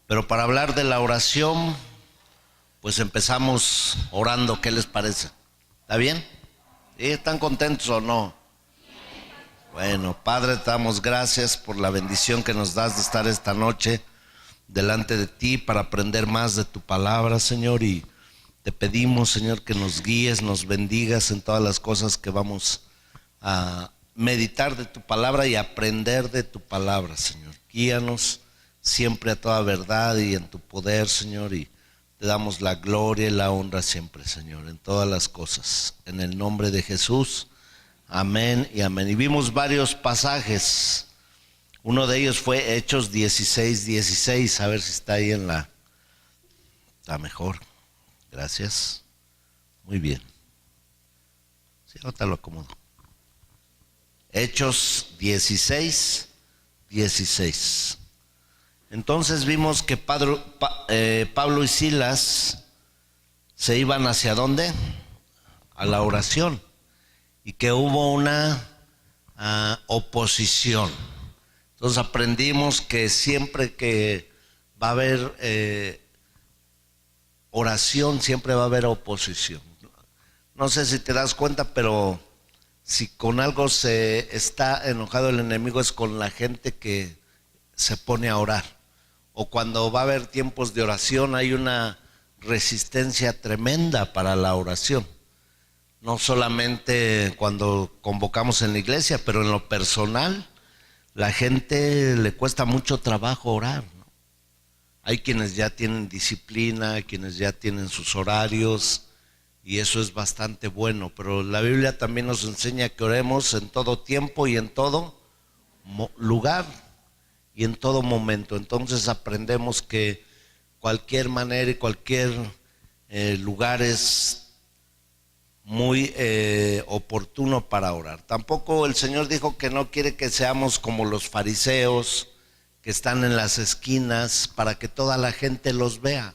Pero para hablar de la oración, pues empezamos orando. ¿Qué les parece? ¿Está bien? ¿Sí? ¿Están contentos o no? Bueno, Padre, te damos gracias por la bendición que nos das de estar esta noche delante de ti para aprender más de tu palabra, Señor, y te pedimos, Señor, que nos guíes, nos bendigas en todas las cosas que vamos a meditar de tu palabra y aprender de tu palabra, Señor. Guíanos siempre a toda verdad y en tu poder, Señor, y te damos la gloria y la honra siempre, Señor, en todas las cosas. En el nombre de Jesús, amén y amén. Y vimos varios pasajes. Uno de ellos fue Hechos 16:16. A ver si está ahí en la... Está mejor. Gracias. Muy bien. Sí, ahorita lo acomodo. Hechos 16:16. Entonces vimos que Pablo y Silas se iban ¿hacia dónde? A la oración. Y que hubo una oposición. Entonces aprendimos que siempre que va a haber oración, siempre va a haber oposición. No sé si te das cuenta, pero si con algo se está enojado el enemigo es con la gente que se pone a orar. O cuando va a haber tiempos de oración hay una resistencia tremenda para la oración. No solamente cuando convocamos en la iglesia, pero en lo personal, la gente le cuesta mucho trabajo orar, ¿no? Hay quienes ya tienen disciplina, hay quienes ya tienen sus horarios, y eso es bastante bueno, pero la Biblia también nos enseña que oremos en todo tiempo y en todo lugar y en todo momento. Entonces aprendemos que cualquier manera y cualquier lugar es muy oportuno para orar. Tampoco el Señor dijo que no quiere que seamos como los fariseos que están en las esquinas para que toda la gente los vea.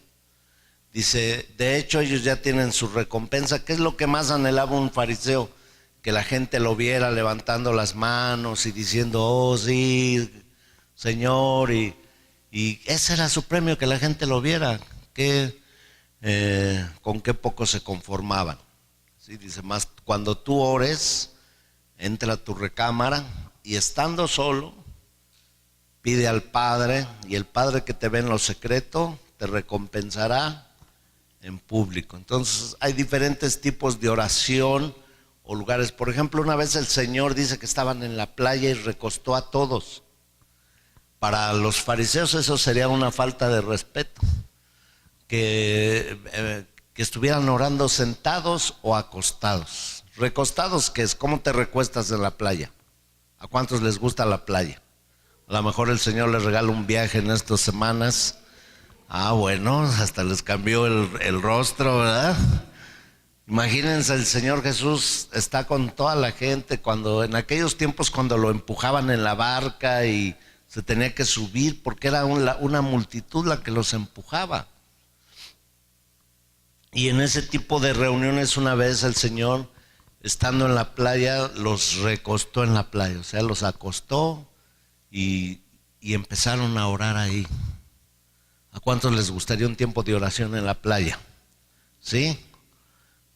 Dice, de hecho ellos ya tienen su recompensa. ¿Qué es lo que más anhelaba un fariseo? Que la gente lo viera levantando las manos y diciendo, oh sí, Señor, y ese era su premio, que la gente lo viera. Con qué poco se conformaban. Sí, dice, más cuando tú ores, entra a tu recámara y estando solo, pide al Padre, y el Padre que te ve en lo secreto te recompensará en público. Entonces hay diferentes tipos de oración o lugares. Por ejemplo, una vez el Señor dice que estaban en la playa y recostó a todos. Para los fariseos eso sería una falta de respeto, que estuvieran orando sentados o acostados. Recostados, ¿qué es? ¿Cómo te recuestas en la playa? ¿A cuántos les gusta la playa? A lo mejor el Señor les regala un viaje en estas semanas. Bueno, hasta les cambió el rostro, ¿verdad? Imagínense, el Señor Jesús está con toda la gente cuando en aquellos tiempos cuando lo empujaban en la barca y se tenía que subir porque era una multitud la que los empujaba. Y en ese tipo de reuniones una vez el Señor, estando en la playa, los recostó en la playa, o sea, los acostó y empezaron a orar ahí. ¿A cuántos les gustaría un tiempo de oración en la playa? ¿Sí?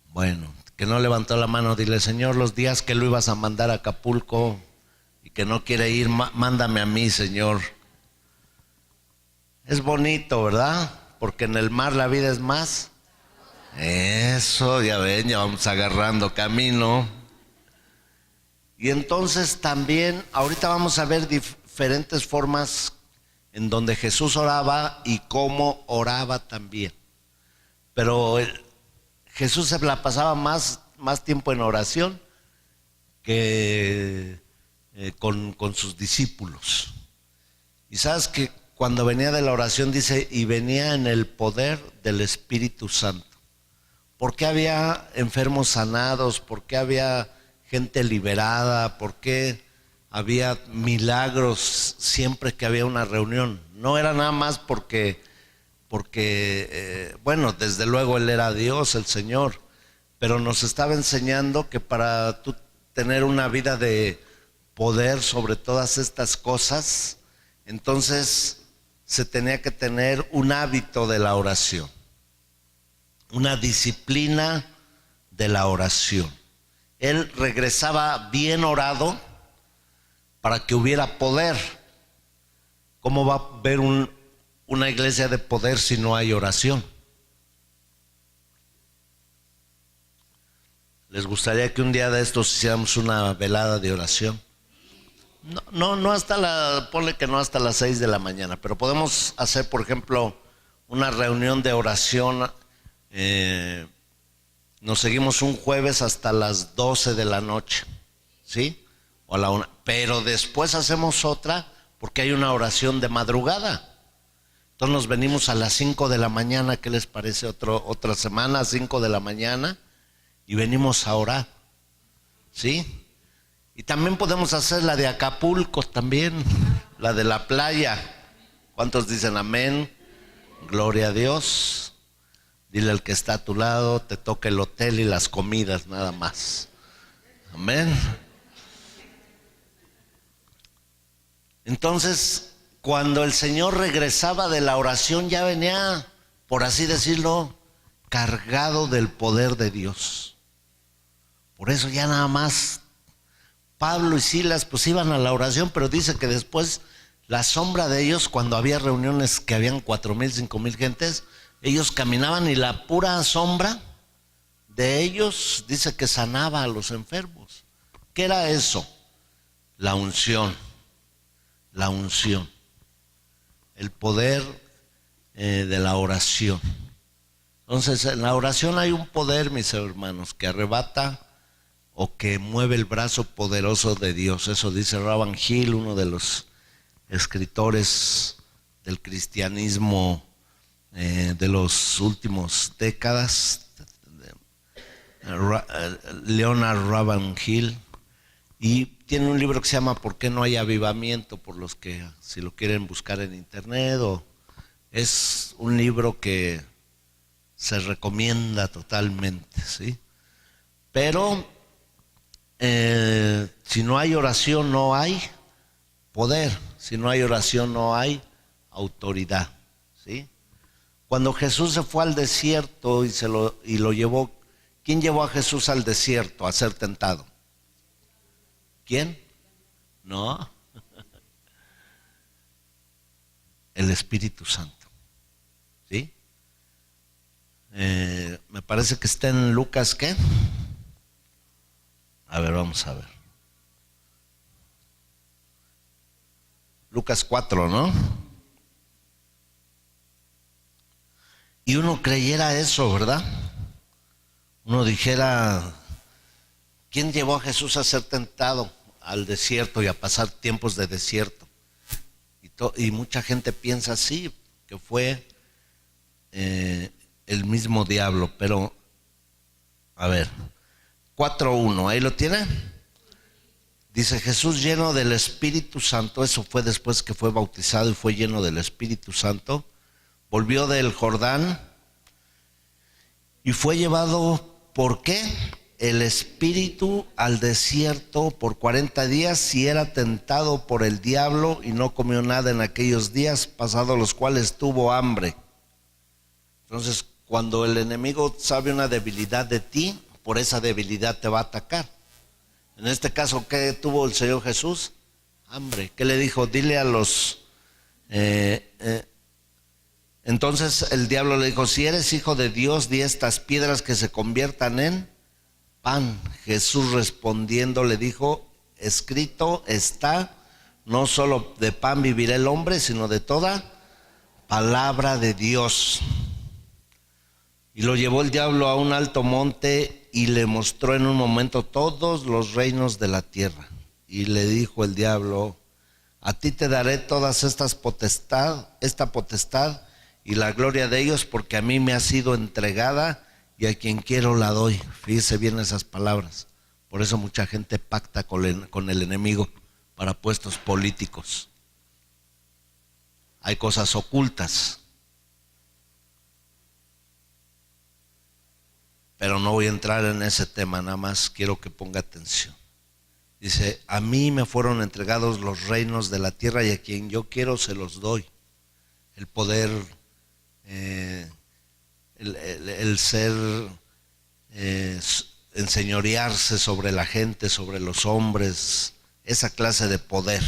Bueno, que no levantó la mano, dile, Señor, los días que lo ibas a mandar a Acapulco y que no quiere ir, mándame a mí, Señor. Es bonito, ¿verdad? Porque en el mar la vida es más. Eso, ya ven, ya vamos agarrando camino. Y entonces también, ahorita vamos a ver diferentes formas en donde Jesús oraba y cómo oraba también. Pero Jesús se la pasaba más tiempo en oración que con sus discípulos. Y sabes que cuando venía de la oración dice, y venía en el poder del Espíritu Santo. ¿Por qué había enfermos sanados? ¿Por qué había gente liberada? ¿Por qué había milagros siempre que había una reunión? No era nada más porque bueno, desde luego Él era Dios, el Señor, pero nos estaba enseñando que para tú tener una vida de poder sobre todas estas cosas, entonces se tenía que tener un hábito de la oración, una disciplina de la oración. Él regresaba bien orado para que hubiera poder. ¿Cómo va a haber una iglesia de poder si no hay oración? ¿Les gustaría que un día de estos hiciéramos una velada de oración? No ponle que no hasta las 6 de la mañana, pero podemos hacer, por ejemplo, una reunión de oración. Nos seguimos un jueves hasta las 12 de la noche, ¿sí? O a la 1. Pero después hacemos otra porque hay una oración de madrugada. Entonces nos venimos a las 5 de la mañana, ¿qué les parece? Otra semana, 5 de la mañana, y venimos a orar, ¿sí? Y también podemos hacer la de Acapulco también, la de la playa. ¿Cuántos dicen amén? Gloria a Dios. Dile al que está a tu lado, te toca el hotel y las comidas nada más. Amén. Entonces, cuando el Señor regresaba de la oración, ya venía, por así decirlo, cargado del poder de Dios. Por eso ya nada más Pablo y Silas pues iban a la oración, pero dice que después la sombra de ellos, cuando había reuniones que habían 4,000, 5,000 gentes, ellos caminaban y la pura sombra de ellos dice que sanaba a los enfermos. ¿Qué era eso? La unción, el poder de la oración. Entonces en la oración hay un poder, mis hermanos, que arrebata o que mueve el brazo poderoso de Dios. Eso dice Ravan Hill, uno de los escritores del cristianismo de los últimos décadas, Leonard Ravan Hill, y tiene un libro que se llama ¿Por qué no hay avivamiento? Por los que si lo quieren buscar en internet, es un libro que se recomienda totalmente, ¿sí? Pero si no hay oración no hay poder, si no hay oración no hay autoridad, ¿sí? Cuando Jesús se fue al desierto y lo llevó, ¿quién llevó a Jesús al desierto a ser tentado? ¿Quién? No, el Espíritu Santo, ¿sí? Me parece que está en Lucas, ¿qué? A ver, vamos a ver. Lucas 4, ¿no? Y uno creyera eso, ¿verdad? Uno dijera, ¿quién llevó a Jesús a ser tentado al desierto y a pasar tiempos de desierto? Y mucha gente piensa así, que fue el mismo diablo, pero a ver, 4:1, ¿ahí lo tiene? Dice, Jesús lleno del Espíritu Santo, eso fue después que fue bautizado y fue lleno del Espíritu Santo, volvió del Jordán y fue llevado, ¿por qué? El Espíritu al desierto por 40 días y era tentado por el diablo y no comió nada en aquellos días, pasados los cuales tuvo hambre. Entonces, cuando el enemigo sabe una debilidad de ti, por esa debilidad te va a atacar. En este caso, ¿qué tuvo el Señor Jesús? Hambre. ¿Qué le dijo? Dile a los... Entonces el diablo le dijo, si eres hijo de Dios, di estas piedras que se conviertan en pan. Jesús respondiendo le dijo, escrito está, no solo de pan vivirá el hombre, sino de toda palabra de Dios. Y lo llevó el diablo a un alto monte y le mostró en un momento todos los reinos de la tierra. Y le dijo el diablo, a ti te daré todas esta potestad y la gloria de ellos, porque a mí me ha sido entregada y a quien quiero la doy. Fíjese bien esas palabras. Por eso mucha gente pacta con el enemigo para puestos políticos. Hay cosas ocultas. Pero no voy a entrar en ese tema, nada más quiero que ponga atención. Dice, a mí me fueron entregados los reinos de la tierra y a quien yo quiero se los doy. el poder, el ser, enseñorearse sobre la gente, sobre los hombres, esa clase de poder.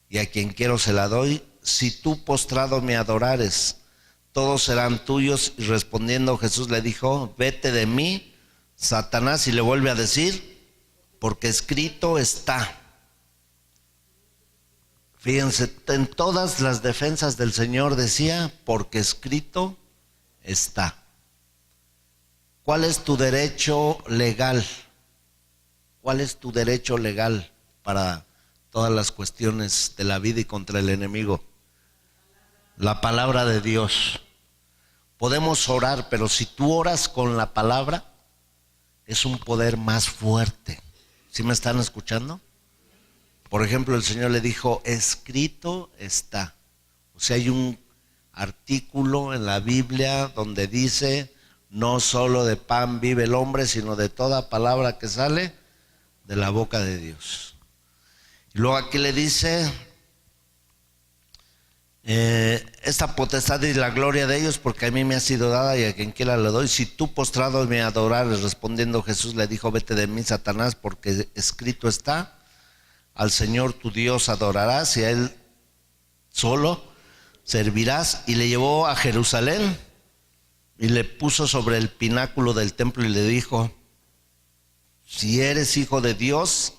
Y a quien quiero se la doy. Si tú postrado me adorares, todos serán tuyos. Y respondiendo Jesús le dijo, vete de mí, Satanás. Y le vuelve a decir, porque escrito está. Fíjense, en todas las defensas del Señor decía, porque escrito está. ¿Cuál es tu derecho legal? ¿Cuál es tu derecho legal para todas las cuestiones de la vida y contra el enemigo? La palabra de Dios. Podemos orar, pero si tú oras con la palabra, es un poder más fuerte. ¿Sí me están escuchando? Por ejemplo, el Señor le dijo, escrito está. O sea, hay un artículo en la Biblia donde dice, no solo de pan vive el hombre, sino de toda palabra que sale de la boca de Dios. Y luego aquí le dice, esta potestad y la gloria de ellos, porque a mí me ha sido dada y a quien quiera le doy. Si tú postrado me adorares, respondiendo Jesús le dijo, vete de mí, Satanás, porque escrito está, al Señor tu Dios adorarás y a Él solo servirás. Y le llevó a Jerusalén y le puso sobre el pináculo del templo y le dijo, si eres hijo de Dios,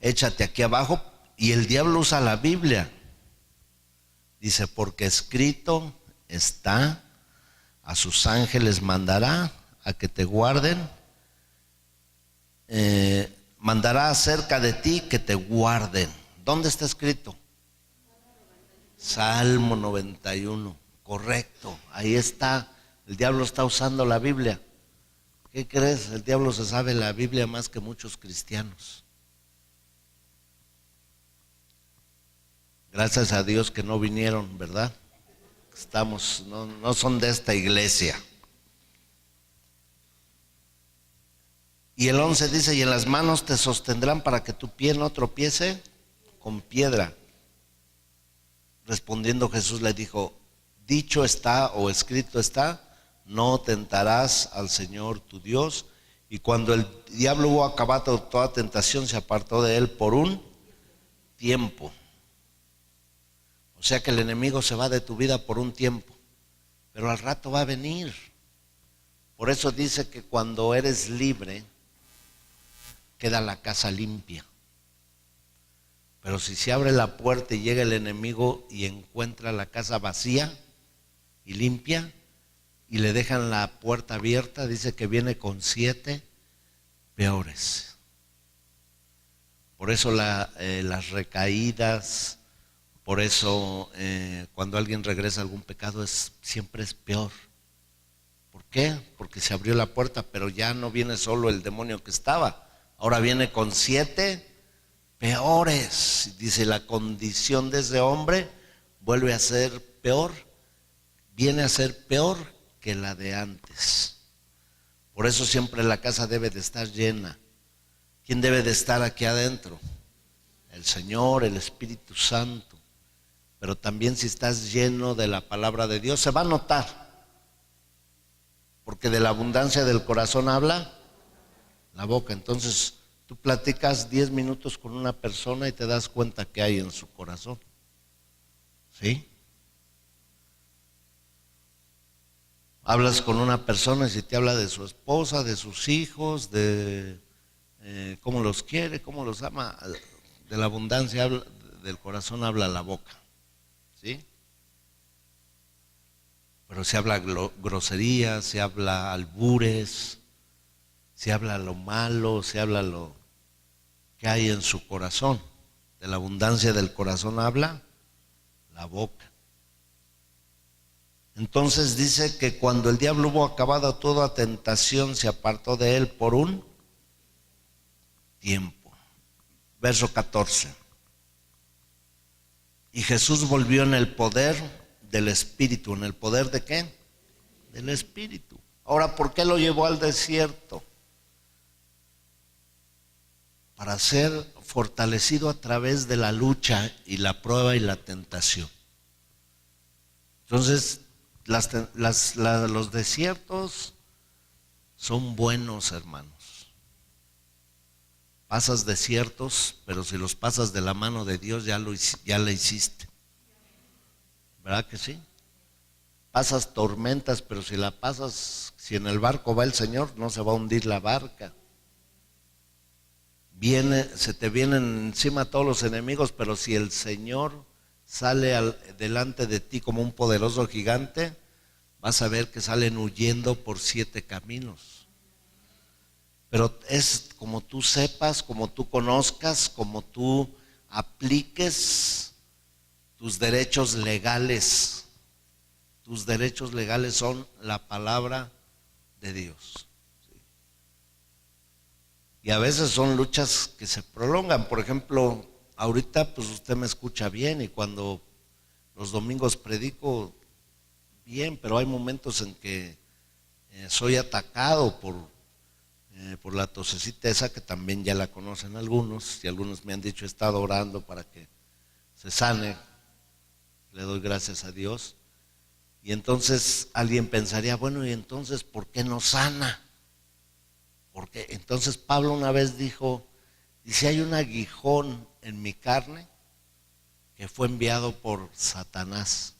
échate aquí abajo. Y el diablo usa la Biblia. Dice, porque escrito está, a sus ángeles mandará a que te guarden, mandará acerca de ti que te guarden. ¿Dónde está escrito? Salmo 91, correcto, ahí está. El diablo está usando la Biblia. ¿Qué crees? El diablo se sabe la Biblia más que muchos cristianos. Gracias a Dios que no vinieron, ¿verdad? No son de esta iglesia. Y el 11 dice, y en las manos te sostendrán para que tu pie no tropiece con piedra. Respondiendo Jesús le dijo, dicho está o escrito está, no tentarás al Señor tu Dios. Y cuando el diablo hubo acabado toda tentación, se apartó de él por un tiempo. O sea que el enemigo se va de tu vida por un tiempo, pero al rato va a venir. Por eso dice que cuando eres libre, queda la casa limpia. Pero si se abre la puerta y llega el enemigo y encuentra la casa vacía y limpia, y le dejan la puerta abierta, dice que viene con 7 peores. Por eso las recaídas, por eso cuando alguien regresa a algún pecado siempre es peor. ¿Por qué? Porque se abrió la puerta, pero ya no viene solo el demonio que estaba, ahora viene con 7 peores. Dice, la condición de ese hombre vuelve a ser peor, viene a ser peor que la de antes. Por eso siempre la casa debe de estar llena. ¿Quién debe de estar aquí adentro? El Señor, el Espíritu Santo. Pero también si estás lleno de la palabra de Dios, se va a notar. Porque de la abundancia del corazón habla la boca. Entonces tú platicas 10 minutos con una persona y te das cuenta que hay en su corazón. ¿Sí? Hablas con una persona y si te habla de su esposa, de sus hijos, de cómo los quiere, cómo los ama, de la abundancia del corazón habla la boca. ¿Sí? Pero se habla grosería, se habla albures, se habla lo malo, se habla lo que hay en su corazón. De la abundancia del corazón habla la boca. Entonces dice que cuando el diablo hubo acabado toda tentación, se apartó de él por un tiempo. Verso 14. Y Jesús volvió en el poder del Espíritu. ¿En el poder de qué? Del Espíritu. Ahora, ¿por qué lo llevó al desierto? Para ser fortalecido a través de la lucha y la prueba y la tentación. Entonces, los desiertos son buenos, hermanos. Pasas desiertos, pero si los pasas de la mano de Dios, ya la hiciste. ¿Verdad que sí? Pasas tormentas, pero si en el barco va el Señor, no se va a hundir la barca. Se te vienen encima todos los enemigos, pero si el Señor sale delante de ti como un poderoso gigante, vas a ver que salen huyendo por 7 caminos. Pero es como tú sepas, como tú conozcas, como tú apliques tus derechos legales. Tus derechos legales son la palabra de Dios. Y a veces son luchas que se prolongan. Por ejemplo, ahorita pues usted me escucha bien y cuando los domingos predico bien, pero hay momentos en que soy atacado por la tosecita esa que también ya la conocen algunos, y algunos me han dicho he estado orando para que se sane. Le doy gracias a Dios. Y entonces alguien pensaría, bueno, ¿y entonces por qué no sana? Porque entonces Pablo una vez dice, hay un aguijón en mi carne que fue enviado por Satanás.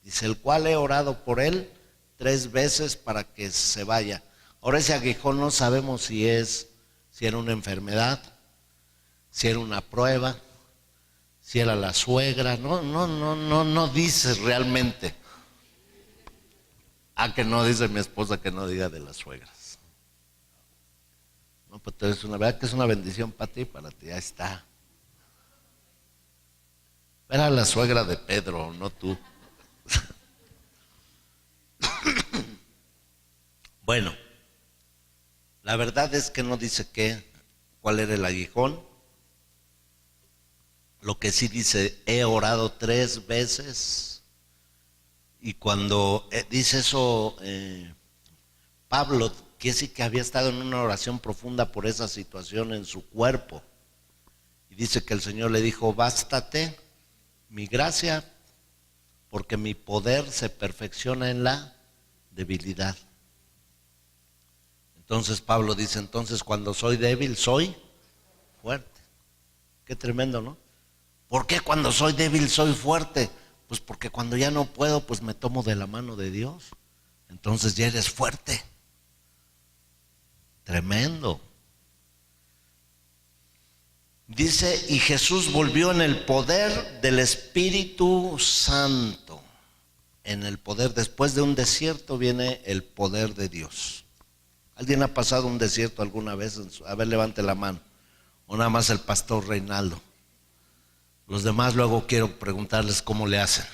Dice, el cual he orado por él 3 veces para que se vaya. Ahora ese aguijón no sabemos si era una enfermedad, si era una prueba, si era la suegra, no dice realmente. Que no dice mi esposa que no diga de las suegras. No, pues es una verdad que es una bendición para ti, ahí está. Era la suegra de Pedro, no tú. Bueno, la verdad es que no dice cuál era el aguijón. Lo que sí dice, he orado 3 veces. Y cuando dice eso Pablo, quiere decir que había estado en una oración profunda por esa situación en su cuerpo. Y dice que el Señor le dijo, bástate mi gracia, porque mi poder se perfecciona en la debilidad. Entonces Pablo dice, entonces cuando soy débil soy fuerte. Qué tremendo, ¿no? ¿Por qué cuando soy débil soy fuerte? Pues porque cuando ya no puedo, pues me tomo de la mano de Dios. Entonces ya eres fuerte. Tremendo. Dice, y Jesús volvió en el poder del Espíritu Santo. En el poder, después de un desierto viene el poder de Dios. ¿Alguien ha pasado un desierto alguna vez? A ver, levante la mano. O nada más el pastor Reinaldo. Los demás luego quiero preguntarles cómo le hacen.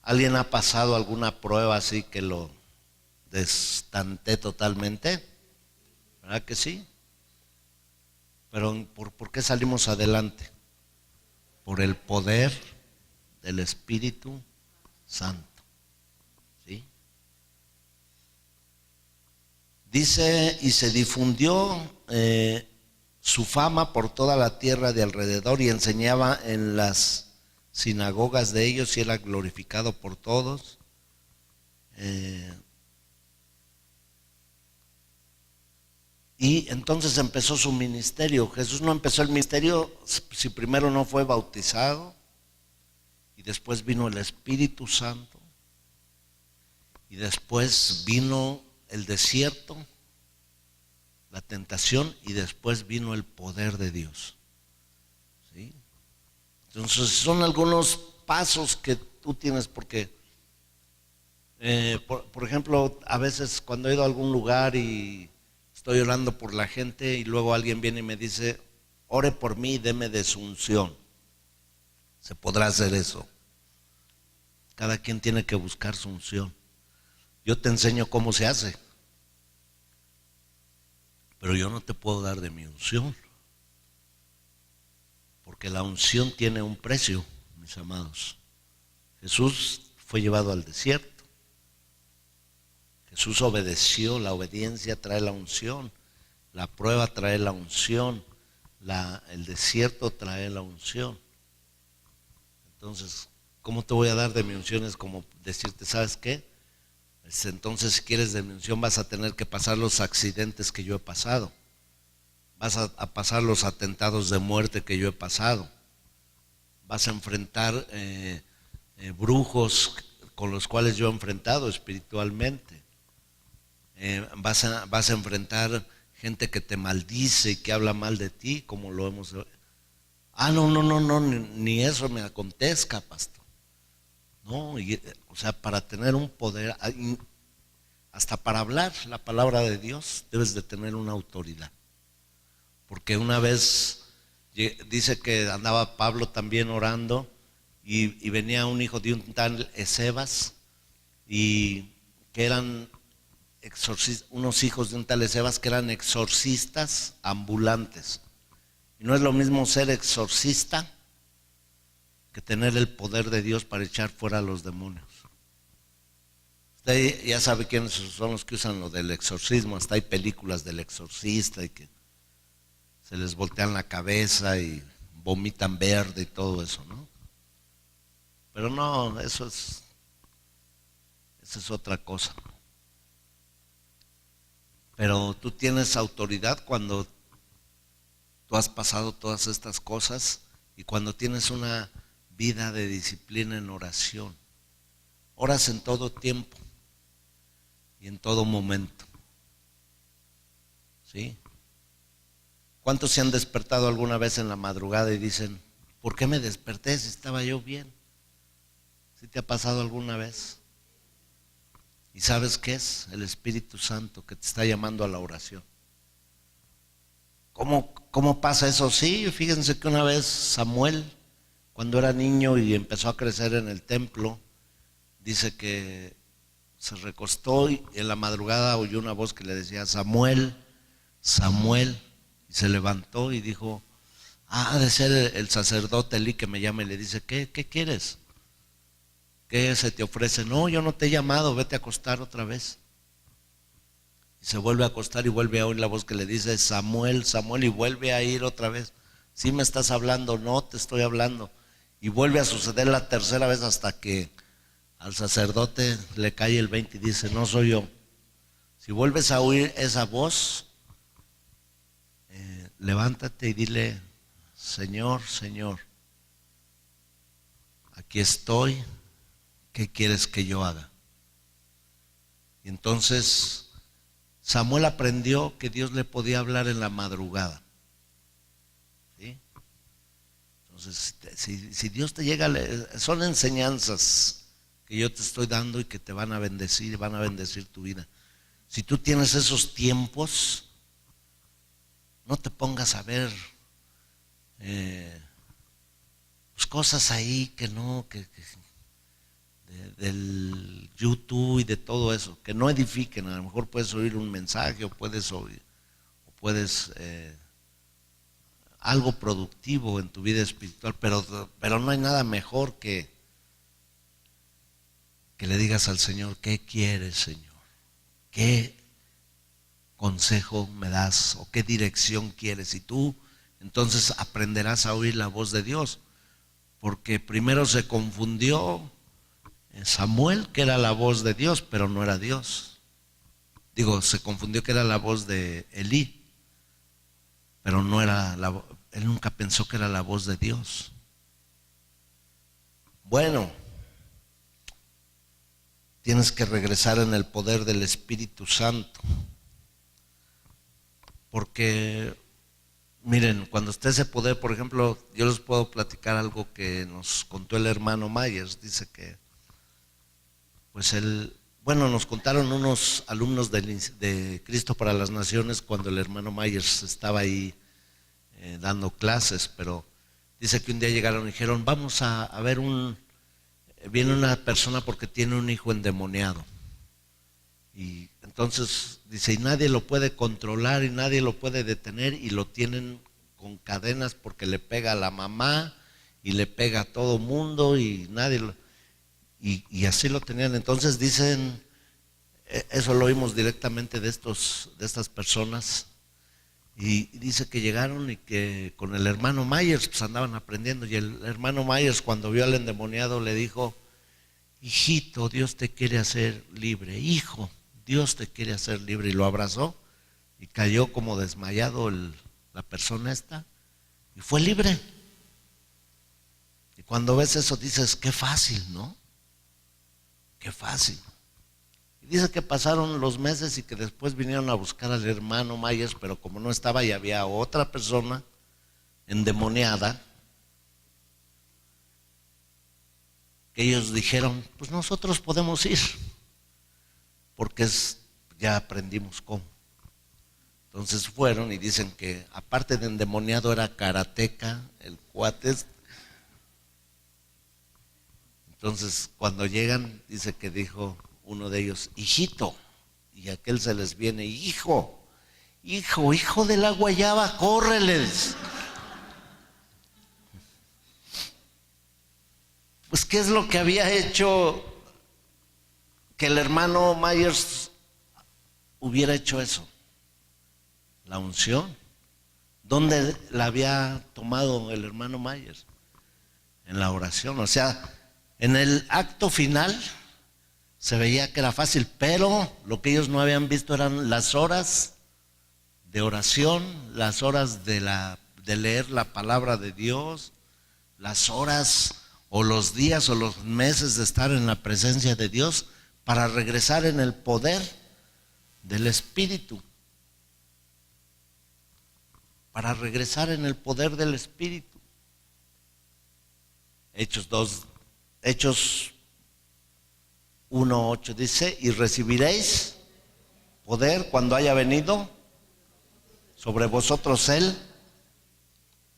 ¿Alguien ha pasado alguna prueba así que lo destante totalmente? ¿Verdad que sí? Pero ¿por qué salimos adelante? Por el poder del Espíritu Santo. ¿Sí? Dice, y se difundió su fama por toda la tierra de alrededor y enseñaba en las sinagogas de ellos y era glorificado por todos. Y entonces empezó su ministerio. Jesús no empezó el ministerio si primero no fue bautizado y después vino el Espíritu Santo y después vino el desierto, la tentación y después vino el poder de Dios. ¿Sí? Entonces son algunos pasos que tú tienes porque, por ejemplo, a veces cuando he ido a algún lugar y estoy orando por la gente y luego alguien viene y me dice, ore por mí y deme de su unción. ¿Se podrá hacer eso? Cada quien tiene que buscar su unción. Yo te enseño cómo se hace, pero yo no te puedo dar de mi unción, porque la unción tiene un precio, mis amados. Jesús fue llevado al desierto. Jesús obedeció, la obediencia trae la unción, la prueba trae la unción, el desierto trae la unción. Entonces, ¿cómo te voy a dar de mi unción? Es como decirte, ¿sabes qué? Entonces, si quieres de mi unción, vas a tener que pasar los accidentes que yo he pasado. Vas a pasar los atentados de muerte que yo he pasado. Vas a enfrentar brujos con los cuales yo he enfrentado espiritualmente. Vas a enfrentar gente que te maldice y que habla mal de ti, como lo hemos. No, ni eso me acontezca, pastor. No, o sea, para tener un poder, hasta para hablar la palabra de Dios, debes de tener una autoridad. Porque una vez dice que andaba Pablo también orando y venía un hijo de un tal Escevas, y que eran unos hijos de un tal Escevas que eran exorcistas ambulantes. Y no es lo mismo ser exorcista que tener el poder de Dios para echar fuera a los demonios. Usted ya sabe quiénes son los que usan lo del exorcismo. Hasta hay películas del exorcista y que se les voltean la cabeza y vomitan verde y todo eso, ¿no? Pero no, eso es otra cosa. Pero tú tienes autoridad cuando tú has pasado todas estas cosas y cuando tienes una vida de disciplina en oración. Oras en todo tiempo y en todo momento. ¿Sí? ¿Cuántos se han despertado alguna vez en la madrugada y dicen, ¿por qué me desperté si estaba yo bien? ¿Sí te ha pasado alguna vez? ¿Y sabes qué es? El Espíritu Santo que te está llamando a la oración. ¿Cómo pasa eso? Sí, fíjense que una vez Samuel, cuando era niño y empezó a crecer en el templo, dice que se recostó y en la madrugada oyó una voz que le decía, Samuel, Samuel, y se levantó y dijo, ha de ser el sacerdote Elí que me llama y le dice, ¿qué quieres? ¿Qué se te ofrece? No, yo no te he llamado, vete a acostar otra vez. Y se vuelve a acostar y vuelve a oír la voz que le dice, Samuel, Samuel, y vuelve a ir otra vez. ¿Sí me estás hablando? No, te estoy hablando. Y vuelve a suceder la tercera vez hasta que al sacerdote le cae el 20 y dice, no soy yo. Si vuelves a oír esa voz, levántate y dile, Señor, Señor, aquí estoy, ¿qué quieres que yo haga? Y entonces Samuel aprendió que Dios le podía hablar en la madrugada. ¿Sí? Entonces, si Dios te llega, son enseñanzas que yo te estoy dando y que te van a bendecir, van a bendecir tu vida. Si tú tienes esos tiempos, no te pongas a ver pues cosas ahí que no, del YouTube y de todo eso, que no edifiquen. A lo mejor puedes oír un mensaje o puedes algo productivo en tu vida espiritual, pero no hay nada mejor que le digas al Señor, ¿qué quieres, Señor? ¿Qué consejo me das o qué dirección quieres? Y tú entonces aprenderás a oír la voz de Dios, porque primero se confundió Samuel, que era la voz de Dios, pero no era Dios. Se confundió que era la voz de Elí, pero no era él nunca pensó que era la voz de Dios. Bueno, tienes que regresar en el poder del Espíritu Santo, porque miren, cuando esté ese poder, por ejemplo, yo les puedo platicar algo que nos contó el hermano Myers. Dice que pues nos contaron unos alumnos de Cristo para las Naciones cuando el hermano Myers estaba ahí dando clases, pero dice que un día llegaron y dijeron, vamos a ver viene una persona porque tiene un hijo endemoniado. Y entonces dice, y nadie lo puede controlar y nadie lo puede detener, y lo tienen con cadenas porque le pega a la mamá y le pega a todo mundo y nadie y así lo tenían. Entonces dicen, eso lo oímos directamente de estas personas, Y dice que llegaron y que con el hermano Myers pues andaban aprendiendo. Y el hermano Myers, cuando vio al endemoniado, le dijo: hijito, Dios te quiere hacer libre. Hijo, Dios te quiere hacer libre. Y lo abrazó y cayó como desmayado la persona esta y fue libre. Y cuando ves eso dices: qué fácil, ¿no? Qué fácil. Y dice que pasaron los meses y que después vinieron a buscar al hermano Myers, pero como no estaba y había otra persona endemoniada, que ellos dijeron: pues nosotros podemos ir, porque ya aprendimos cómo. Entonces fueron y dicen que aparte de endemoniado era karateca, el cuate. Entonces cuando llegan, dice que dijo uno de ellos: hijito, y aquel se les viene: hijo, hijo de la guayaba, córreles. Pues ¿qué es lo que había hecho que el hermano Myers hubiera hecho eso? La unción. ¿Dónde la había tomado el hermano Myers? En la oración. O sea, en el acto final se veía que era fácil, pero lo que ellos no habían visto eran las horas de oración, las horas de leer la palabra de Dios, las horas o los días o los meses de estar en la presencia de Dios para regresar en el poder del Espíritu. Para regresar en el poder del Espíritu. Hechos 1:8 dice: y recibiréis poder cuando haya venido sobre vosotros Él.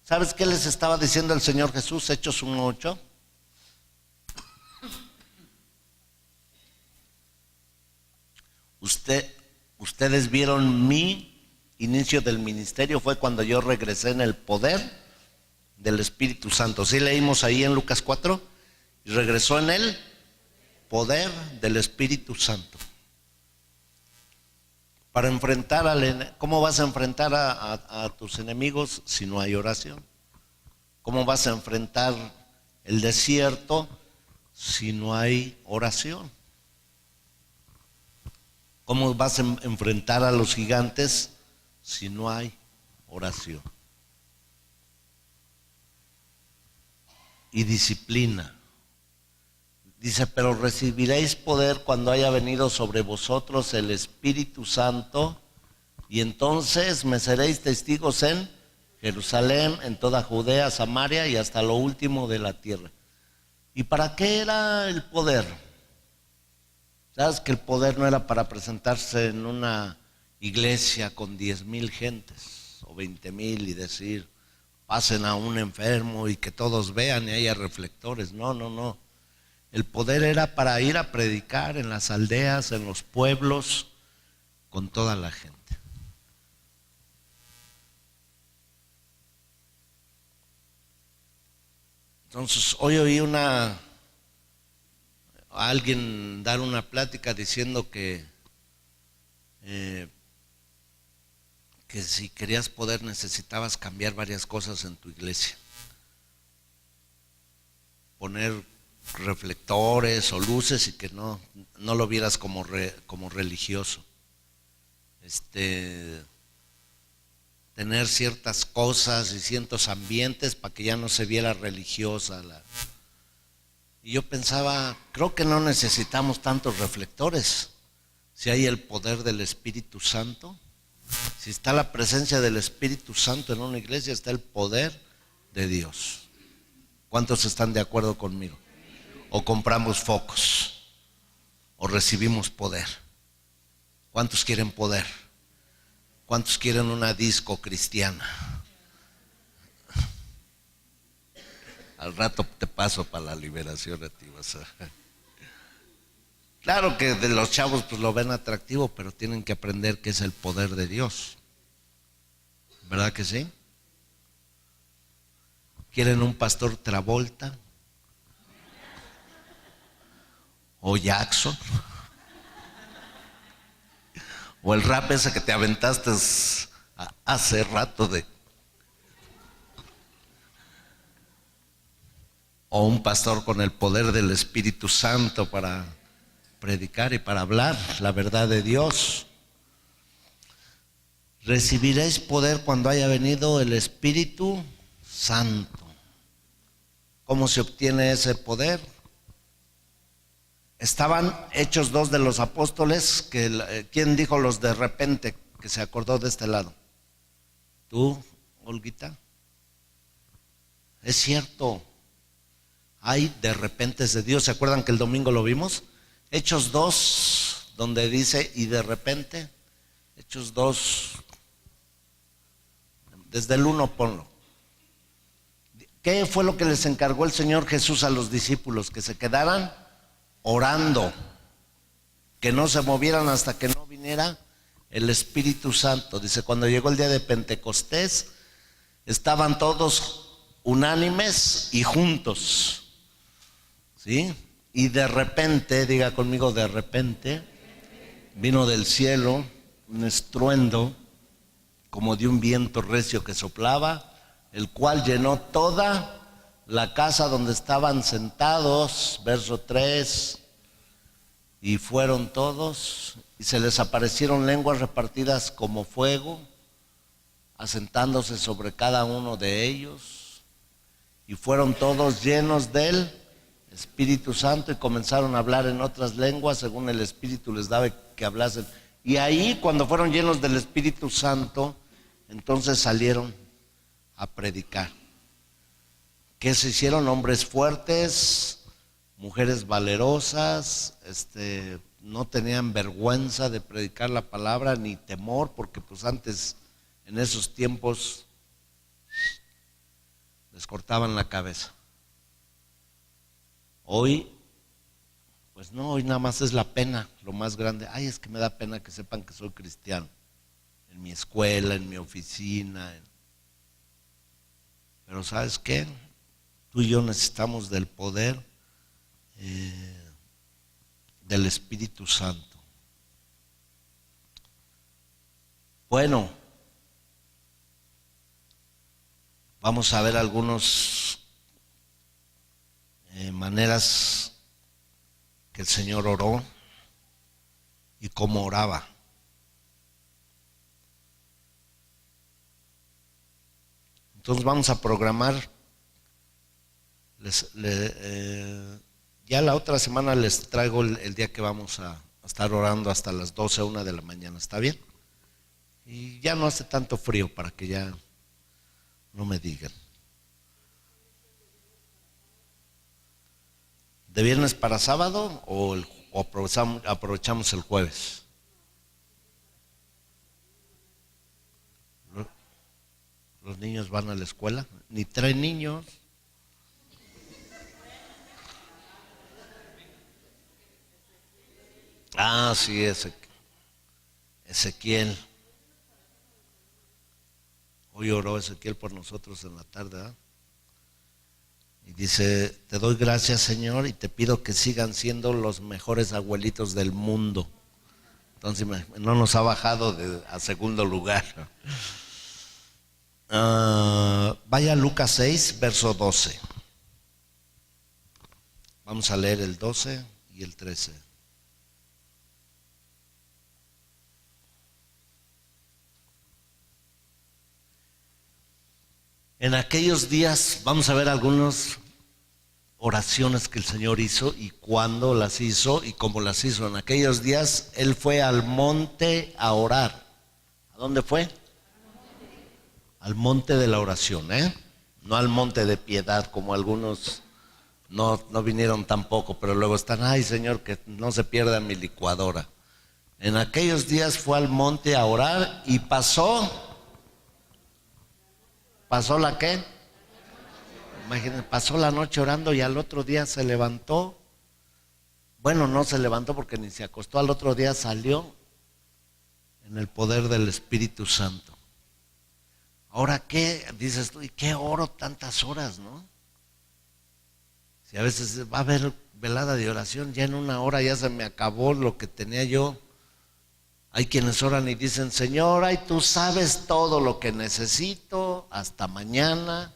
¿Sabes qué les estaba diciendo el Señor Jesús? Hechos 1:8. Ustedes vieron mi inicio del ministerio, fue cuando yo regresé en el poder del Espíritu Santo. ¿Sí leímos ahí en Lucas 4? Y regresó en el poder del Espíritu Santo. Para enfrentar ¿cómo vas a enfrentar a tus enemigos si no hay oración? ¿Cómo vas a enfrentar el desierto si no hay oración? ¿Cómo vas a enfrentar a los gigantes si no hay oración? Y disciplina. Dice: pero recibiréis poder cuando haya venido sobre vosotros el Espíritu Santo, y entonces me seréis testigos en Jerusalén, en toda Judea, Samaria y hasta lo último de la tierra. ¿Y para qué era el poder? ¿Sabes que el poder no era para presentarse en una iglesia con 10,000 gentes o 20,000 y decir: pasen a un enfermo y que todos vean y haya reflectores? No, no, no. El poder era para ir a predicar en las aldeas, en los pueblos, con toda la gente. Entonces, hoy oí a alguien dar una plática diciendo que si querías poder necesitabas cambiar varias cosas en tu iglesia. Poner reflectores o luces y que no lo vieras como religioso. Tener ciertas cosas y ciertos ambientes para que ya no se viera religiosa. Y yo pensaba, creo que no necesitamos tantos reflectores. Si hay el poder del Espíritu Santo, si está la presencia del Espíritu Santo en una iglesia, está el poder de Dios. ¿Cuántos están de acuerdo conmigo? O compramos focos, o recibimos poder. ¿Cuántos quieren poder? ¿Cuántos quieren una disco cristiana? Al rato te paso para la liberación a ti, vas a... Claro que de los chavos pues lo ven atractivo, pero tienen que aprender que es el poder de Dios. ¿Verdad que sí? ¿Quieren un pastor Travolta? ¿O Jackson? ¿O el rap ese que te aventaste hace rato de... O un pastor con el poder del Espíritu Santo para predicar y para hablar la verdad de Dios. Recibiréis poder cuando haya venido el Espíritu Santo. ¿Cómo se obtiene ese poder? Estaban Hechos 2 de los apóstoles, que ¿quién dijo los de repente que se acordó de este lado? ¿Tú, Olguita? Es cierto, hay de repentes de Dios. ¿Se acuerdan que el domingo lo vimos? Hechos 2, donde dice y de repente, Hechos 2, desde el 1 ponlo. ¿Qué fue lo que les encargó el Señor Jesús a los discípulos? Que se quedaran orando, que no se movieran hasta que no viniera el Espíritu Santo. Dice, cuando llegó el día de Pentecostés, estaban todos unánimes y juntos, ¿sí? Y de repente, diga conmigo, de repente, vino del cielo un estruendo como de un viento recio que soplaba, el cual llenó toda la casa donde estaban sentados, verso 3, y fueron todos, y se les aparecieron lenguas repartidas como fuego, asentándose sobre cada uno de ellos, y fueron todos llenos del Espíritu Santo y comenzaron a hablar en otras lenguas según el Espíritu les daba que hablasen. Y ahí, cuando fueron llenos del Espíritu Santo, entonces salieron a predicar. ¿Qué se hicieron? Hombres fuertes, mujeres valerosas, no tenían vergüenza de predicar la palabra ni temor, porque pues antes, en esos tiempos, les cortaban la cabeza. Hoy, pues no, hoy nada más es la pena, lo más grande. Ay, es que me da pena que sepan que soy cristiano, en mi escuela, en mi oficina. Pero ¿sabes qué? Tú y yo necesitamos del poder del Espíritu Santo. Bueno, vamos a ver algunas maneras que el Señor oró y cómo oraba. Entonces vamos a programar. Ya la otra semana les traigo el día que vamos a estar orando hasta las 12, 1 de la mañana. ¿Está bien? Y ya no hace tanto frío para que ya no me digan. ¿De viernes para sábado o aprovechamos el jueves? Los niños van a la escuela, ni traen niños. Ah, sí, Ezequiel. Hoy oró Ezequiel por nosotros en la tarde, ¿eh? Y dice, te doy gracias, Señor, y te pido que sigan siendo los mejores abuelitos del mundo. Entonces no nos ha bajado a segundo lugar. Vaya a Lucas 6, verso 12. Vamos a leer el 12 y el 13. En aquellos días vamos a ver algunas oraciones que el Señor hizo y cuándo las hizo y cómo las hizo. En aquellos días Él fue al monte a orar. ¿A dónde fue? Al monte de la oración, no al monte de piedad, como algunos no vinieron tampoco, pero luego están, ay Señor, que no se pierda mi licuadora. En aquellos días fue al monte a orar y ¿pasó la qué? Imagínense, pasó la noche orando y al otro día se levantó. Bueno, no se levantó porque ni se acostó, al otro día salió en el poder del Espíritu Santo. Ahora, ¿qué? Dices tú, ¿y qué oro tantas horas, no? Si a veces va a haber velada de oración, ya en una hora ya se me acabó lo que tenía yo Hay quienes oran y dicen, Señor, ay, tú sabes todo lo que necesito, hasta mañana,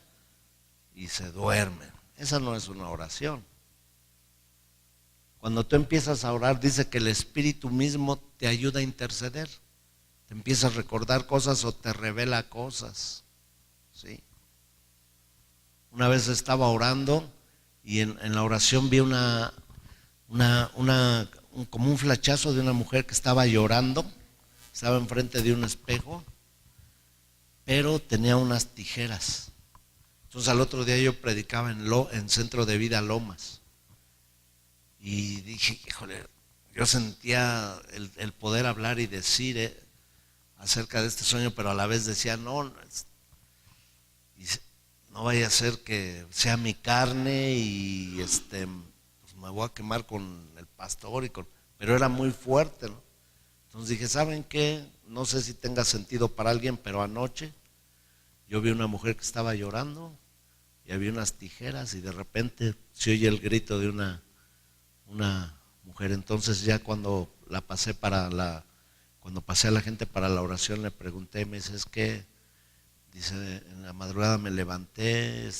y se duermen. Esa no es una oración. Cuando tú empiezas a orar, dice que el Espíritu mismo te ayuda a interceder. Te empieza a recordar cosas o te revela cosas. ¿Sí? Una vez estaba orando y en la oración vi como un flachazo de una mujer que estaba llorando, estaba enfrente de un espejo, pero tenía unas tijeras. Entonces al otro día yo predicaba en Centro de Vida Lomas y dije, híjole, yo sentía el poder hablar y decir acerca de este sueño, pero a la vez decía, no vaya a ser que sea mi carne y pues me voy a quemar con el pastor pero era muy fuerte, ¿no? Entonces dije, ¿saben qué? No sé si tenga sentido para alguien, pero anoche yo vi una mujer que estaba llorando y había unas tijeras y de repente se oye el grito de una mujer. Entonces ya cuando pasé a la gente para la oración, le pregunté, me dice, es que, dice, en la madrugada me levanté,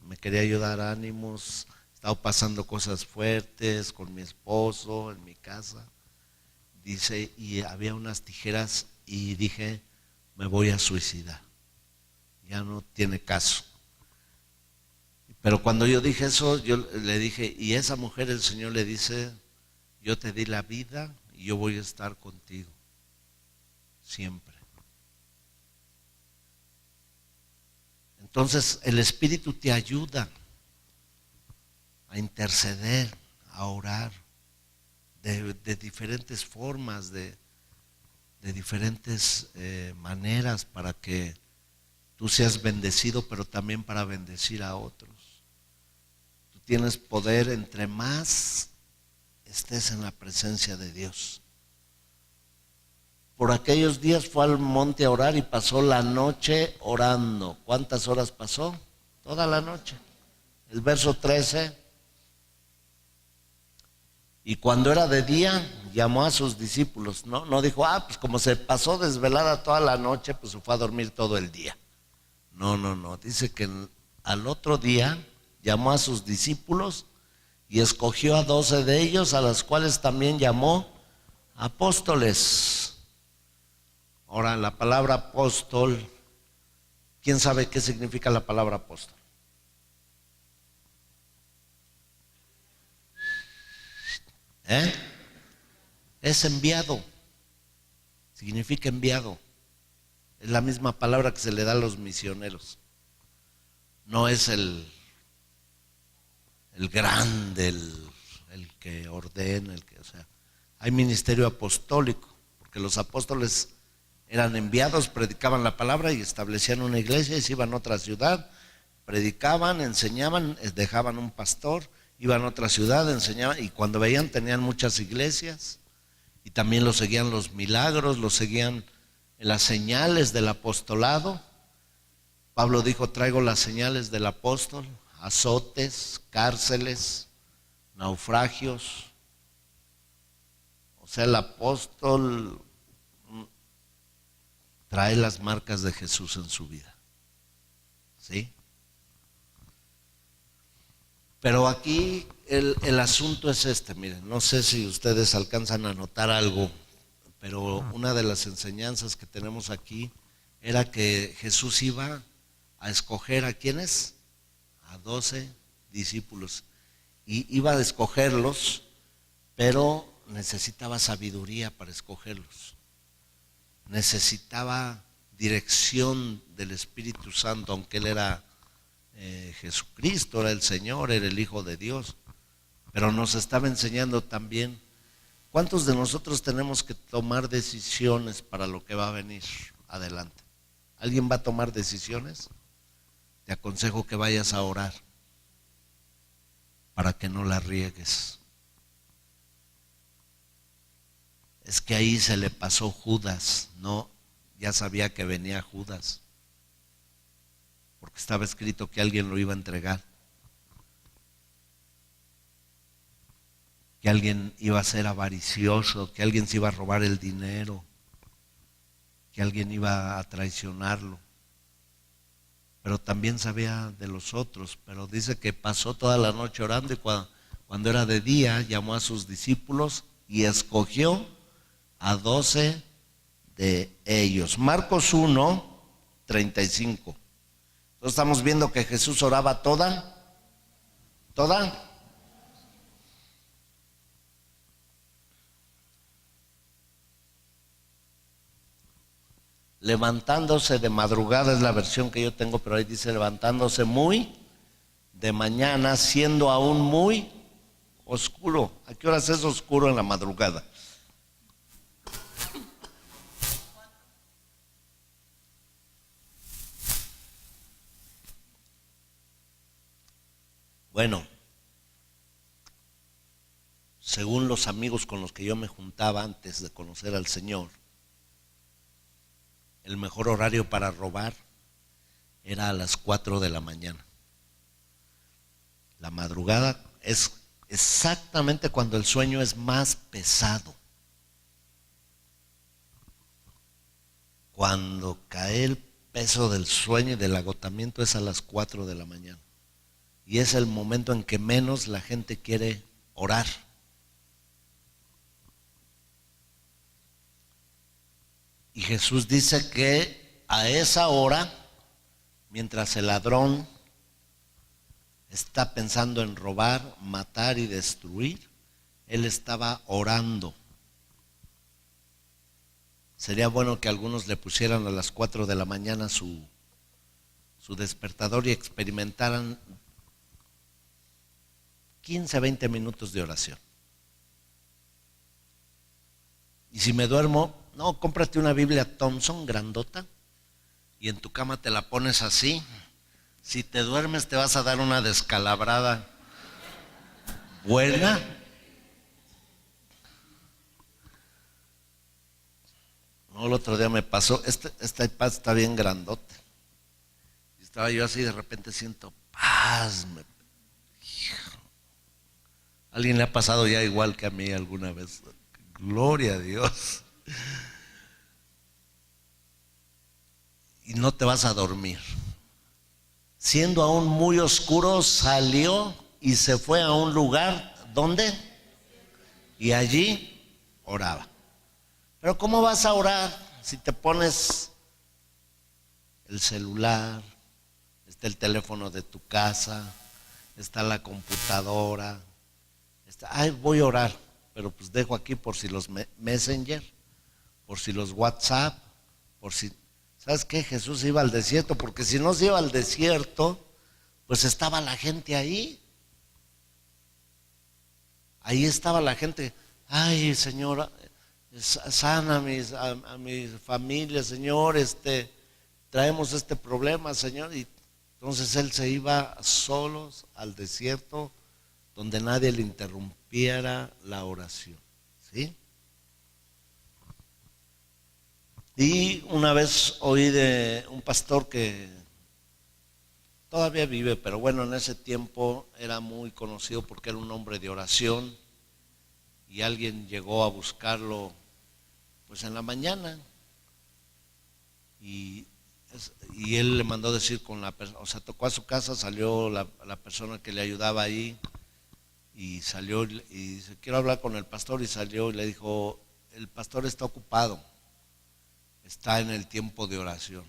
me quería ayudar, ánimos, estaba pasando cosas fuertes con mi esposo en mi casa, dice, y había unas tijeras y dije, me voy a suicidar, ya no tiene caso. Pero cuando yo dije eso, yo le dije, y esa mujer, el Señor le dice, yo te di la vida y yo voy a estar contigo siempre. Entonces el Espíritu te ayuda a interceder, a orar de diferentes formas, de diferentes maneras, para que tú seas bendecido, pero también para bendecir a otros. Tú tienes poder entre más estés en la presencia de Dios. Por aquellos días fue al monte a orar y pasó la noche orando. ¿Cuántas horas pasó? Toda la noche. El verso 13. Y cuando era de día, llamó a sus discípulos. No dijo, pues como se pasó desvelada toda la noche, pues se fue a dormir todo el día. No. Dice que al otro día llamó a sus discípulos y escogió a 12 de ellos, a las cuales también llamó apóstoles. Ahora, la palabra apóstol, ¿quién sabe qué significa la palabra apóstol? Es enviado, significa enviado. Es la misma palabra que se le da a los misioneros. No es el grande, el que ordena, o sea, hay ministerio apostólico, porque los apóstoles eran enviados, predicaban la palabra y establecían una iglesia y se iban a otra ciudad, predicaban, enseñaban, dejaban un pastor, iban a otra ciudad, enseñaban, y cuando veían tenían muchas iglesias, y también los seguían los milagros, los seguían las señales del apostolado. Pablo dijo, traigo las señales del apóstol, azotes, cárceles, naufragios. O sea, el apóstol trae las marcas de Jesús en su vida. ¿Sí? Pero aquí el asunto es miren, no sé si ustedes alcanzan a notar algo, pero una de las enseñanzas que tenemos aquí era que Jesús iba a escoger a ¿quiénes? A 12 discípulos. Y iba a escogerlos, pero necesitaba sabiduría para escogerlos. Necesitaba dirección del Espíritu Santo, aunque Él era Jesucristo, era el Señor, era el Hijo de Dios. Pero nos estaba enseñando también, ¿cuántos de nosotros tenemos que tomar decisiones para lo que va a venir adelante? ¿Alguien va a tomar decisiones? Te aconsejo que vayas a orar para que no la riegues. Es que ahí se le pasó Judas, no, ya sabía que venía Judas, porque estaba escrito que alguien lo iba a entregar, que alguien iba a ser avaricioso, que alguien se iba a robar el dinero, que alguien iba a traicionarlo, pero también sabía de los otros. Pero dice que pasó toda la noche orando y cuando era de día llamó a sus discípulos y escogió a 12 de ellos. Marcos 1:35. Entonces estamos viendo que Jesús oraba toda, levantándose de madrugada, es la versión que yo tengo, pero ahí dice levantándose muy de mañana, siendo aún muy oscuro. ¿A qué horas es oscuro en la madrugada? Bueno, según los amigos con los que yo me juntaba antes de conocer al Señor, el mejor horario para robar era a las 4 de la mañana. La madrugada es exactamente cuando el sueño es más pesado. Cuando cae el peso del sueño y del agotamiento es a las 4 de la mañana. Y es el momento en que menos la gente quiere orar. Y Jesús dice que a esa hora, mientras el ladrón está pensando en robar, matar y destruir, él estaba orando. Sería bueno que algunos le pusieran a las 4 de la mañana su despertador y experimentaran 15, 20 minutos de oración. Y si me duermo, no, cómprate una Biblia Thompson grandota y en tu cama te la pones así. Si te duermes te vas a dar una descalabrada buena. No, el otro día me pasó, este iPad está bien grandote. Y estaba yo así, de repente siento paz. ¿Alguien le ha pasado ya igual que a mí alguna vez? Gloria a Dios. Y no te vas a dormir. Siendo aún muy oscuro, salió y se fue a un lugar, ¿dónde? Y allí oraba. Pero ¿cómo vas a orar si te pones el celular, está el teléfono de tu casa, está la computadora? Ay, voy a orar, pero pues dejo aquí por si los Messenger, por si los WhatsApp, por si... ¿Sabes qué? Jesús iba al desierto, porque si no se iba al desierto, pues estaba la gente ahí. Ahí estaba la gente. Ay, Señor, sana a mi familia, Señor, traemos este problema, Señor. Y entonces él se iba solos al desierto, donde nadie le interrumpiera la oración, ¿sí? Y una vez oí de un pastor que todavía vive, pero bueno, en ese tiempo era muy conocido porque era un hombre de oración, y alguien llegó a buscarlo pues en la mañana y él le mandó decir con la persona, o sea, tocó a su casa, salió la persona que le ayudaba ahí y salió y dice, quiero hablar con el pastor, y salió y le dijo, el pastor está ocupado, está en el tiempo de oración.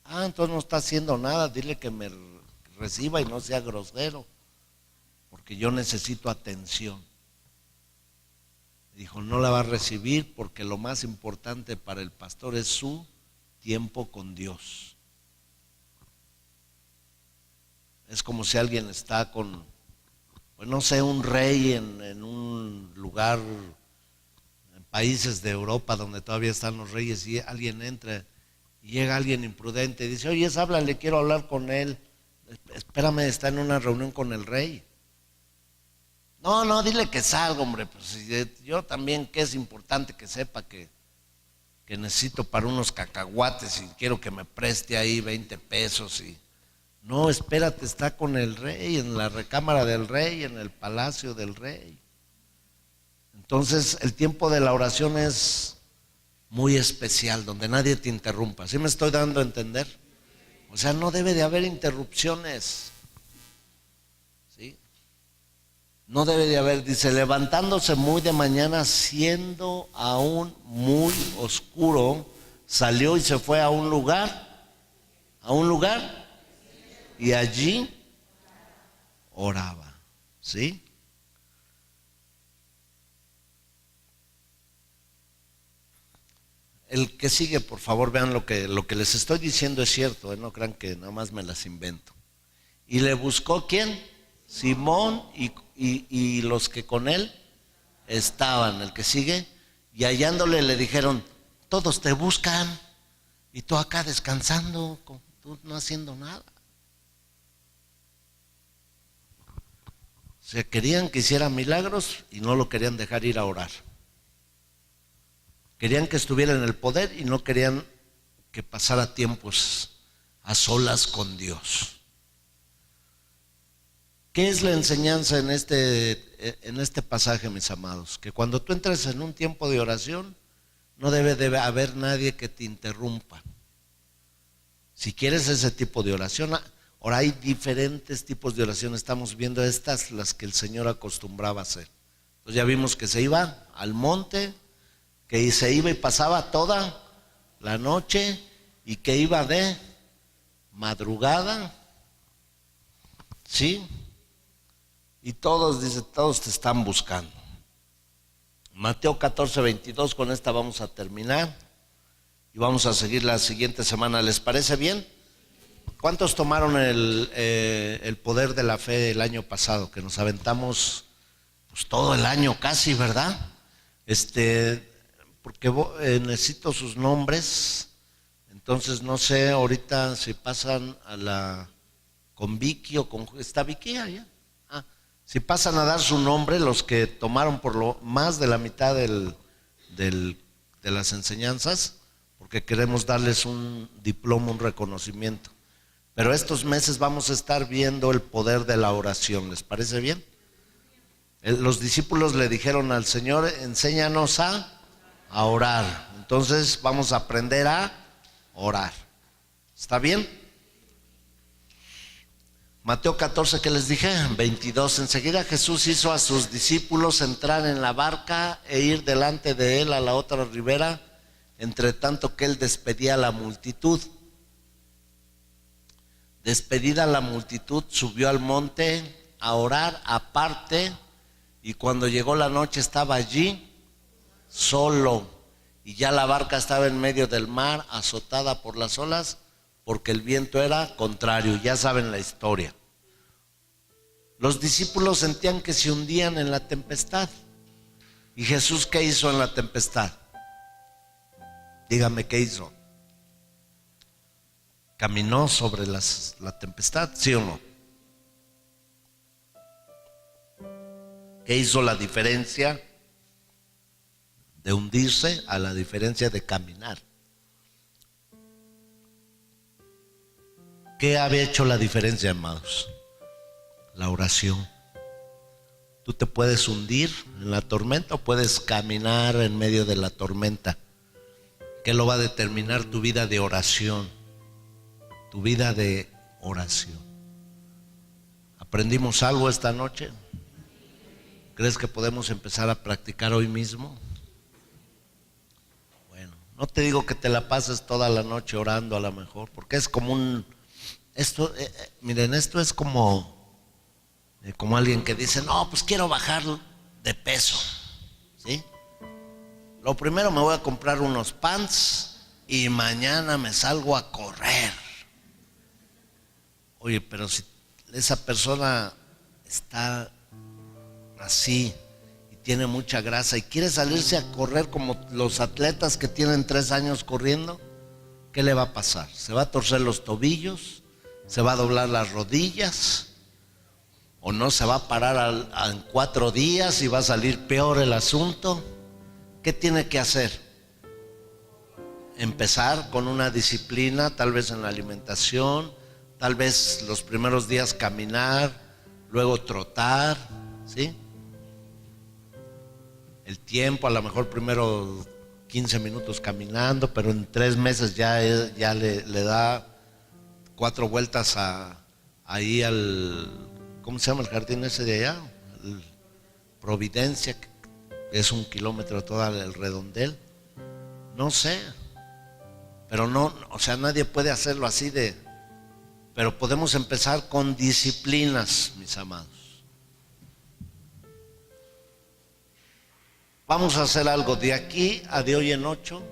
Ah, entonces no está haciendo nada, dile que me reciba y no sea grosero, porque yo necesito atención. Dijo, no la va a recibir porque lo más importante para el pastor es su tiempo con Dios. Es como si alguien está con, pues no sé, un rey en un lugar, en países de Europa donde todavía están los reyes, y alguien entra y llega alguien imprudente y dice, oye, háblale, quiero hablar con él. Espérame, está en una reunión con el rey. No, dile que salga, hombre. Pues yo también, que es importante que sepa que necesito para unos cacahuates y quiero que me preste ahí 20 pesos. No, espérate, está con el rey, en la recámara del rey, en el palacio del rey. Entonces, el tiempo de la oración es muy especial, donde nadie te interrumpa. ¿Sí me estoy dando a entender? O sea, no debe de haber interrupciones. ¿Sí? No debe de haber, dice, levantándose muy de mañana, siendo aún muy oscuro, salió y se fue a un lugar, y allí oraba. ¿Sí? El que sigue, por favor, vean lo que les estoy diciendo es cierto, no crean que nada más me las invento. Y le buscó, ¿quién? Simón y los que con él estaban. El que sigue, y hallándole le dijeron, todos te buscan y tú acá descansando, tú no haciendo nada. O sea, querían que hiciera milagros y no lo querían dejar ir a orar. Querían que estuviera en el poder y no querían que pasara tiempos a solas con Dios. ¿Qué es la enseñanza en este pasaje, mis amados? Que cuando tú entres en un tiempo de oración, no debe haber nadie que te interrumpa. Si quieres ese tipo de oración, ahora hay diferentes tipos de oración. Estamos viendo las que el Señor acostumbraba a hacer. Entonces ya vimos que se iba al monte, que se iba y pasaba toda la noche, y que iba de madrugada, ¿sí? Y todos, dice, todos te están buscando. Mateo 14:22, con esta vamos a terminar y vamos a seguir la siguiente semana. ¿Les parece bien? ¿Cuántos tomaron el poder de la fe el año pasado? Que nos aventamos pues todo el año casi, ¿verdad? Porque necesito sus nombres. Entonces no sé ahorita si pasan con Vicky o con... ¿Está Vicky allá? Si pasan a dar su nombre los que tomaron por lo más de la mitad de las enseñanzas, porque queremos darles un diploma, un reconocimiento. Pero estos meses vamos a estar viendo el poder de la oración. ¿Les parece bien? Los discípulos le dijeron al Señor, enséñanos a orar. Entonces vamos a aprender a orar. ¿Está bien? Mateo 14, ¿qué les dije? 22. Enseguida Jesús hizo a sus discípulos entrar en la barca e ir delante de él a la otra ribera, entre tanto que él despedía a la multitud. Despedida la multitud, subió al monte a orar aparte, y cuando llegó la noche estaba allí solo, y ya la barca estaba en medio del mar, azotada por las olas, porque el viento era contrario. Ya saben la historia. Los discípulos sentían que se hundían en la tempestad. ¿Y Jesús qué hizo en la tempestad? Dígame, ¿qué hizo? ¿Caminó sobre la tempestad? ¿Sí o no? ¿Qué hizo la diferencia de hundirse a la diferencia de caminar? ¿Qué había hecho la diferencia, amados? La oración. Tú te puedes hundir en la tormenta o puedes caminar en medio de la tormenta. ¿Qué lo va a determinar? Tu vida de oración. Tu vida de oración. ¿Aprendimos algo esta noche? ¿Crees que podemos empezar a practicar hoy mismo? Bueno, no te digo que te la pases toda la noche orando a lo mejor, porque es como miren, esto es como alguien que dice, no, pues quiero bajar de peso, ¿sí? Lo primero me voy a comprar unos pants y mañana me salgo a correr. Oye, pero si esa persona está así y tiene mucha grasa y quiere salirse a correr como los atletas que tienen 3 años corriendo, ¿qué le va a pasar? ¿Se va a torcer los tobillos? ¿Se va a doblar las rodillas? ¿O no se va a parar en 4 días y va a salir peor el asunto? ¿Qué tiene que hacer? Empezar con una disciplina, tal vez en la alimentación, tal vez los primeros días caminar, luego trotar, ¿sí? El tiempo, a lo mejor primero 15 minutos caminando, pero en 3 meses ya le da 4 vueltas ahí al, ¿cómo se llama el jardín ese de allá? Providencia, que es 1 kilómetro todo el redondel. No sé, pero no, o sea, nadie puede hacerlo así pero podemos empezar con disciplinas, mis amados. Vamos a hacer algo de aquí a de hoy en 8.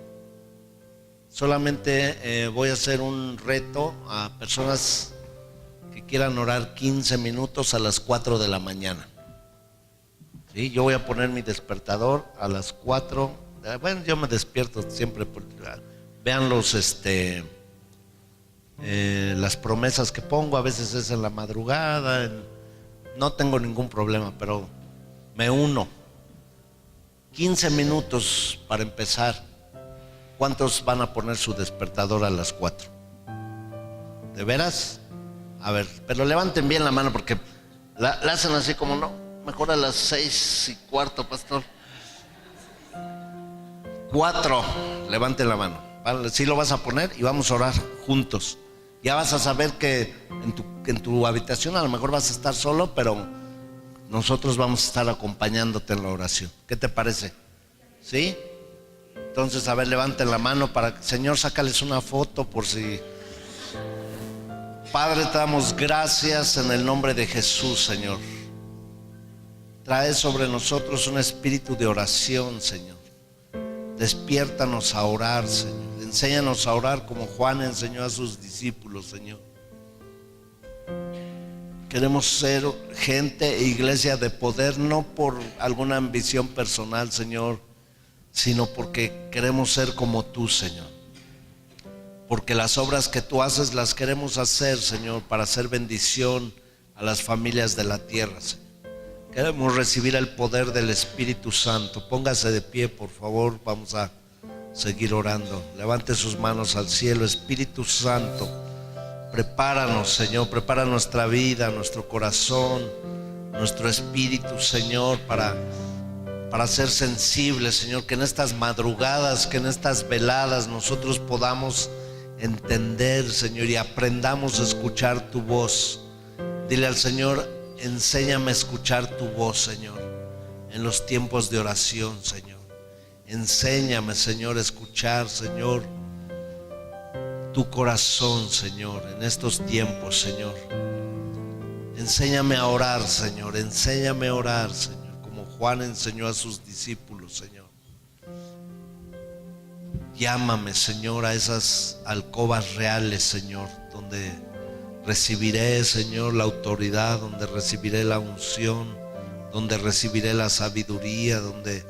Solamente voy a hacer un reto a personas que quieran orar 15 minutos a las 4 de la mañana. ¿Sí? Yo voy a poner mi despertador a las 4. Bueno, yo me despierto siempre. Vean las promesas que pongo. A veces es en la madrugada. No tengo ningún problema, pero me uno. 15 minutos para empezar. ¿Cuántos van a poner su despertador a las 4? ¿De veras? A ver, pero levanten bien la mano porque la hacen así como no. Mejor a las 6:15, pastor. 4, levanten la mano. Vale, sí lo vas a poner y vamos a orar juntos. Ya vas a saber que en tu habitación a lo mejor vas a estar solo, pero nosotros vamos a estar acompañándote en la oración. ¿Qué te parece? ¿Sí? Entonces, a ver, levanten la mano para, Señor, sácales una foto por si. Padre, te damos gracias en el nombre de Jesús, Señor. Trae sobre nosotros un espíritu de oración, Señor. Despiértanos a orar, Señor. Enséñanos a orar como Juan enseñó a sus discípulos, Señor. Queremos ser gente e iglesia de poder, no por alguna ambición personal, Señor, sino porque queremos ser como tú, Señor. Porque las obras que tú haces las queremos hacer, Señor, para hacer bendición a las familias de la tierra, Señor. Queremos recibir el poder del Espíritu Santo. Póngase de pie, por favor. Vamos a seguir orando. Levante sus manos al cielo. Espíritu Santo, prepáranos, Señor. Prepara nuestra vida, nuestro corazón, nuestro espíritu, Señor, para ser sensibles, Señor. Que en estas madrugadas, que en estas veladas nosotros podamos entender, Señor, y aprendamos a escuchar tu voz. Dile al Señor: enséñame a escuchar tu voz, Señor, en los tiempos de oración, Señor. Enséñame, Señor, a escuchar, Señor, tu corazón, Señor, en estos tiempos, Señor. Enséñame a orar, Señor. Enséñame a orar, Señor, como Juan enseñó a sus discípulos, Señor. Llámame, Señor, a esas alcobas reales, Señor, donde recibiré, Señor, la autoridad, donde recibiré la unción, donde recibiré la sabiduría, donde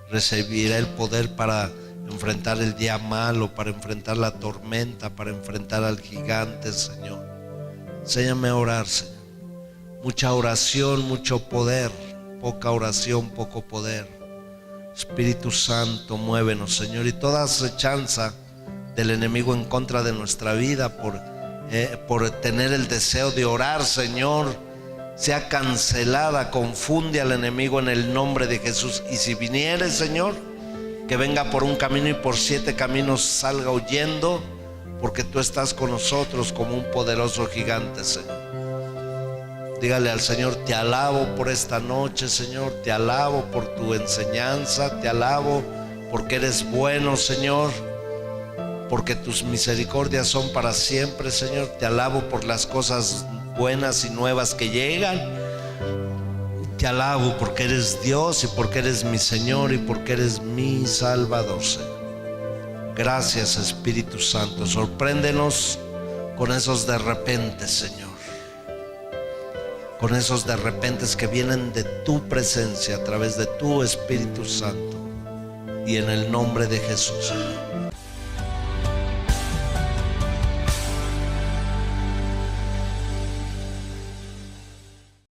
recibiré el poder para enfrentar el día malo, para enfrentar la tormenta, para enfrentar al gigante, Señor. Enséñame a orar, Señor. Mucha oración, mucho poder. Poca oración, poco poder. Espíritu Santo, muévenos, Señor. Y toda acechanza del enemigo en contra de nuestra vida por tener el deseo de orar, Señor, sea cancelada. Confunde al enemigo en el nombre de Jesús. Y si viniere, Señor, que venga por un camino y por 7 caminos salga huyendo, porque tú estás con nosotros como un poderoso gigante, Señor. Dígale al Señor: te alabo por esta noche, Señor. Te alabo por tu enseñanza. Te alabo porque eres bueno, Señor, porque tus misericordias son para siempre, Señor. Te alabo por las cosas buenas y nuevas que llegan. Te alabo porque eres Dios y porque eres mi Señor y porque eres mi Salvador, Señor. Gracias, Espíritu Santo. Sorpréndenos con esos de repente, Señor. Con esos de repentes que vienen de tu presencia a través de tu Espíritu Santo. Y en el nombre de Jesús, Señor.